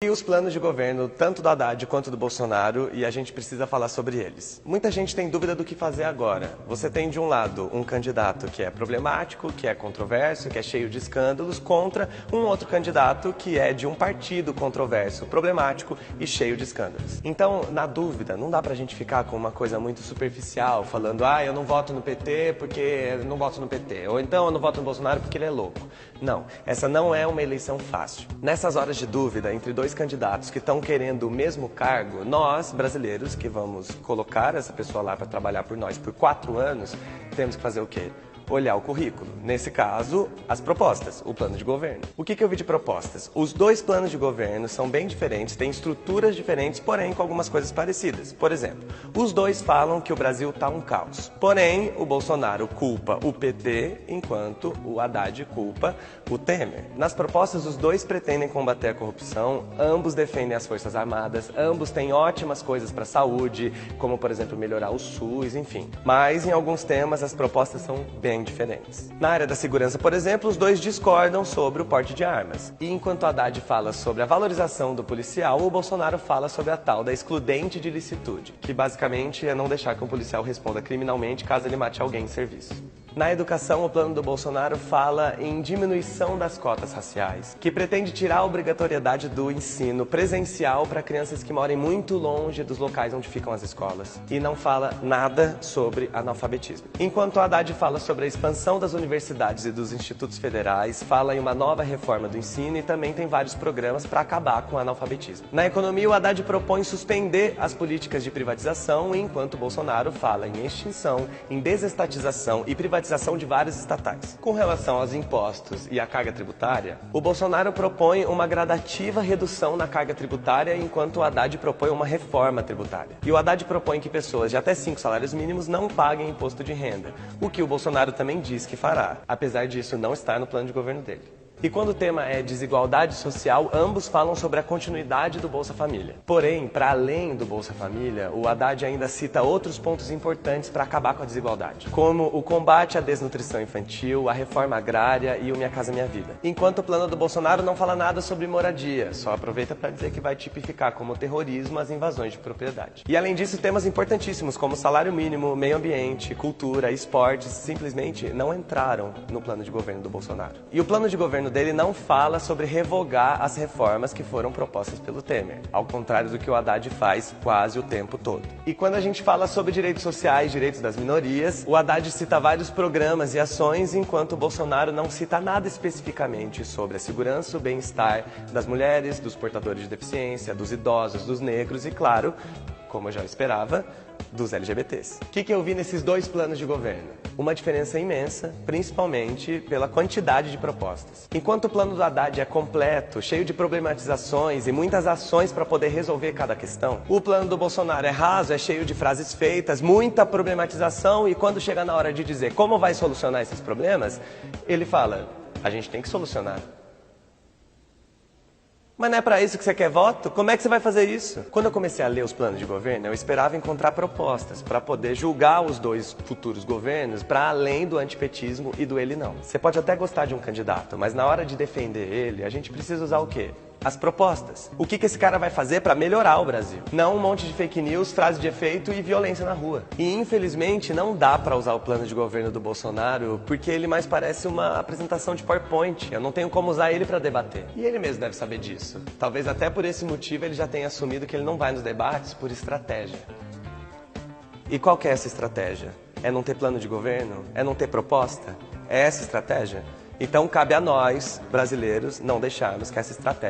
E os planos de governo, tanto do Haddad quanto do Bolsonaro, e a gente precisa falar sobre eles. Muita gente tem dúvida do que fazer agora. Você tem, de um lado, um candidato que é problemático, que é controverso, que é cheio de escândalos, contra um outro candidato que é de um partido controverso, problemático e cheio de escândalos. Então, na dúvida, não dá pra gente ficar com uma coisa muito superficial, falando, eu não voto no PT porque eu não voto no PT, ou então eu não voto no Bolsonaro porque ele é louco. Não, essa não é uma eleição fácil. Nessas horas de dúvida entre dois candidatos que estão querendo o mesmo cargo, nós, brasileiros, que vamos colocar essa pessoa lá para trabalhar por nós por 4 anos, temos que fazer o quê? Olhar o currículo. Nesse caso, as propostas, o plano de governo. O que eu vi de propostas? Os dois planos de governo são bem diferentes, têm estruturas diferentes, porém com algumas coisas parecidas. Por exemplo, os dois falam que o Brasil está um caos. Porém, o Bolsonaro culpa o PT, enquanto o Haddad culpa o Temer. Nas propostas, os dois pretendem combater a corrupção, ambos defendem as Forças Armadas, ambos têm ótimas coisas para a saúde, como, por exemplo, melhorar o SUS, enfim. Mas, em alguns temas, as propostas são bem diferentes. Na área da segurança, por exemplo, os dois discordam sobre o porte de armas. E enquanto Haddad fala sobre a valorização do policial, o Bolsonaro fala sobre a tal da excludente de licitude, que basicamente é não deixar que um policial responda criminalmente caso ele mate alguém em serviço. Na educação, o plano do Bolsonaro fala em diminuição das cotas raciais, que pretende tirar a obrigatoriedade do ensino presencial para crianças que morem muito longe dos locais onde ficam as escolas. E não fala nada sobre analfabetismo. Enquanto o Haddad fala sobre a expansão das universidades e dos institutos federais, fala em uma nova reforma do ensino e também tem vários programas para acabar com o analfabetismo. Na economia, o Haddad propõe suspender as políticas de privatização, enquanto o Bolsonaro fala em extinção, em desestatização e privatização de várias estatais. Com relação aos impostos e à carga tributária, o Bolsonaro propõe uma gradativa redução na carga tributária, enquanto o Haddad propõe uma reforma tributária. E o Haddad propõe que pessoas de até 5 salários mínimos não paguem imposto de renda, o que o Bolsonaro também diz que fará, apesar disso não estar no plano de governo dele. E quando o tema é desigualdade social, ambos falam sobre a continuidade do Bolsa Família. Porém, para além do Bolsa Família, o Haddad ainda cita outros pontos importantes para acabar com a desigualdade, como o combate à desnutrição infantil, a reforma agrária e o Minha Casa Minha Vida. Enquanto o plano do Bolsonaro não fala nada sobre moradia, só aproveita para dizer que vai tipificar como terrorismo as invasões de propriedade. E além disso, temas importantíssimos como salário mínimo, meio ambiente, cultura, esportes, simplesmente não entraram no plano de governo do Bolsonaro. E o plano de governo dele não fala sobre revogar as reformas que foram propostas pelo Temer, ao contrário do que o Haddad faz quase o tempo todo. E quando a gente fala sobre direitos sociais, direitos das minorias, o Haddad cita vários programas e ações, enquanto o Bolsonaro não cita nada especificamente sobre a segurança, o bem-estar das mulheres, dos portadores de deficiência, dos idosos, dos negros e, claro, como eu já esperava, dos LGBTs. O que eu vi nesses dois planos de governo? Uma diferença imensa, principalmente pela quantidade de propostas. Enquanto o plano do Haddad é completo, cheio de problematizações e muitas ações para poder resolver cada questão, o plano do Bolsonaro é raso, é cheio de frases feitas, muita problematização e quando chega na hora de dizer como vai solucionar esses problemas, ele fala, a gente tem que solucionar. Mas não é para isso que você quer voto? Como é que você vai fazer isso? Quando eu comecei a ler os planos de governo, eu esperava encontrar propostas para poder julgar os dois futuros governos para além do antipetismo e do ele não. Você pode até gostar de um candidato, mas na hora de defender ele, a gente precisa usar o quê? As propostas. O que esse cara vai fazer para melhorar o Brasil? Não um monte de fake news, frase de efeito e violência na rua. E infelizmente não dá para usar o plano de governo do Bolsonaro porque ele mais parece uma apresentação de PowerPoint. Eu não tenho como usar ele para debater. E ele mesmo deve saber disso. Talvez até por esse motivo ele já tenha assumido que ele não vai nos debates por estratégia. E qual que é essa estratégia? É não ter plano de governo? É não ter proposta? É essa estratégia? Então cabe a nós, brasileiros, não deixarmos que essa estratégia